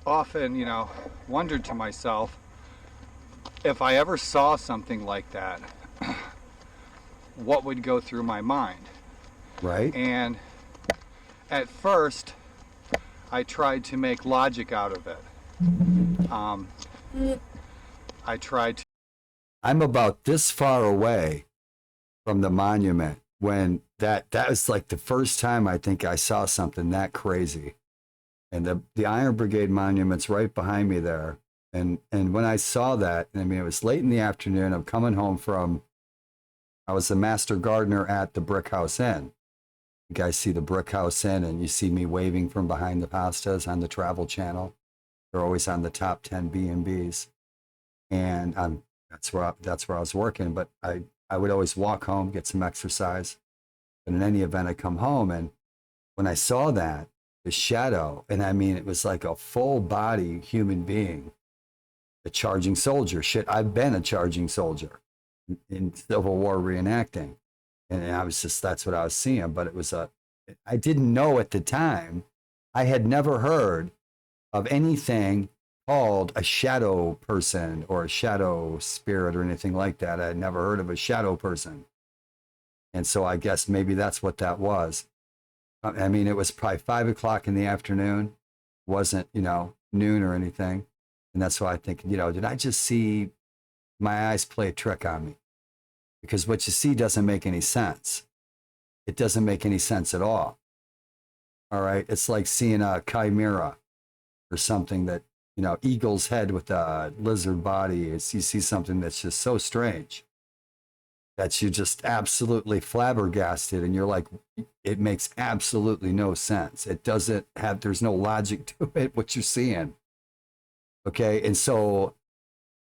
often, wondered to myself, if I ever saw something like that, what would go through my mind? Right. And at first, I tried to make logic out of it. I tried to. I'm about this far away from the monument when that was like the first time I think I saw something that crazy. And the Iron Brigade monument's right behind me there. And when I saw that, I mean, it was late in the afternoon. I'm coming home I was the master gardener at the Brick House Inn. You guys see the Brick House Inn, and you see me waving from behind the pastas on the Travel Channel. They're always on the top 10 B&Bs. And that's where I was working. But I would always walk home, get some exercise. But in any event, I come home, and when I saw that, the shadow, and I mean, it was like a full body human being, a charging soldier. Shit, I've been a charging soldier in Civil War reenacting. And that's what I was seeing. But I didn't know at the time, I had never heard of anything called a shadow person or a shadow spirit or anything like that. I had never heard of a shadow person. And so I guess maybe that's what that was. I mean, it was probably 5 o'clock in the afternoon. It wasn't, noon or anything. And that's why I think, did I just see my eyes play a trick on me? Because what you see doesn't make any sense. It doesn't make any sense at all. All right. It's like seeing a chimera or something that, eagle's head with a lizard body. You see something that's just so strange that you just absolutely flabbergasted, and you're like, it makes absolutely no sense. It doesn't have, there's no logic to it, what you're seeing. Okay. And so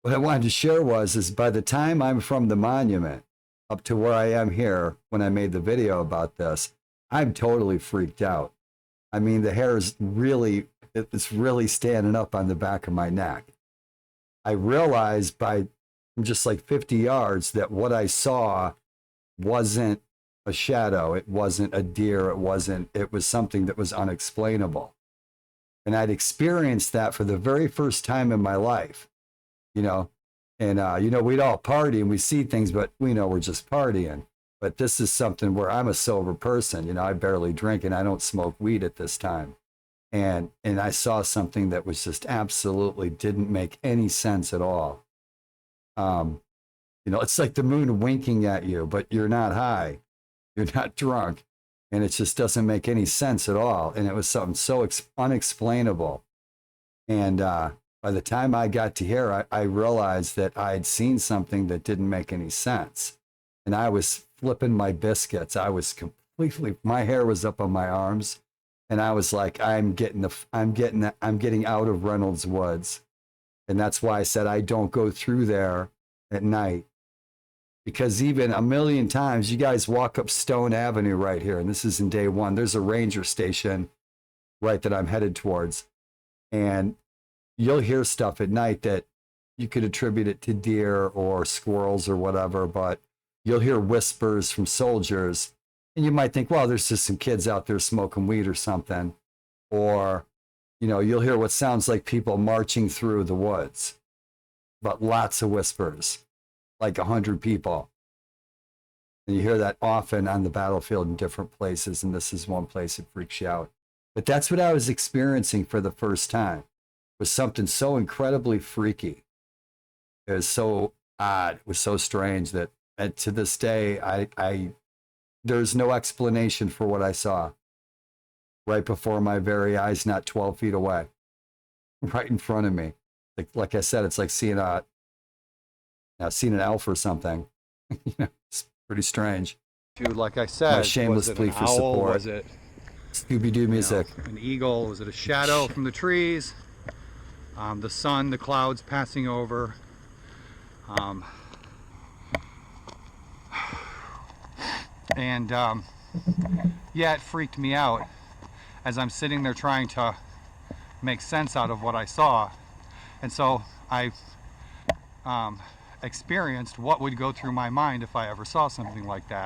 what I wanted to share is by the time I'm from the monument up to where I am here, when I made the video about this, I'm totally freaked out. I mean, the hair is it's really standing up on the back of my neck. I realized by just like 50 yards that what I saw wasn't a shadow. It wasn't a deer. It was something that was unexplainable. And I'd experienced that for the very first time in my life, and, we'd all party and we see things, but we know we're just partying. But this is something where I'm a sober person. I barely drink and I don't smoke weed at this time. And I saw something that was just absolutely didn't make any sense at all. It's like the moon winking at you, but you're not high, you're not drunk, and it just doesn't make any sense at all. And it was something so unexplainable. And by the time I got to here, I realized that I had seen something that didn't make any sense. And I was flipping my biscuits. I was my hair was up on my arms. And I was like, I'm getting out of Reynolds Woods. And that's why I said I don't go through there at night. Because even a million times, you guys walk up Stone Avenue right here, and this is in day one. There's a ranger station right that I'm headed towards. And you'll hear stuff at night that you could attribute it to deer or squirrels or whatever, but you'll hear whispers from soldiers. And you might think, well, there's just some kids out there smoking weed or something. Or, you'll hear what sounds like people marching through the woods, but lots of whispers, like 100 people. And you hear that often on the battlefield in different places. And this is one place that freaks you out. But that's what I was experiencing for the first time, was something so incredibly freaky. It was so odd. It was so strange that to this day, there's no explanation for what I saw right before my very eyes, not 12 feet away, right in front of me. Like I said, it's like seeing an elf or something. It's pretty strange. Dude, like I said, my shameless plea for support. Was it Scooby-Doo music? An eagle? Was it a shadow from the trees? The sun, the clouds passing over. Yeah, it freaked me out as I'm sitting there trying to make sense out of what I saw. And so I experienced what would go through my mind if I ever saw something like that.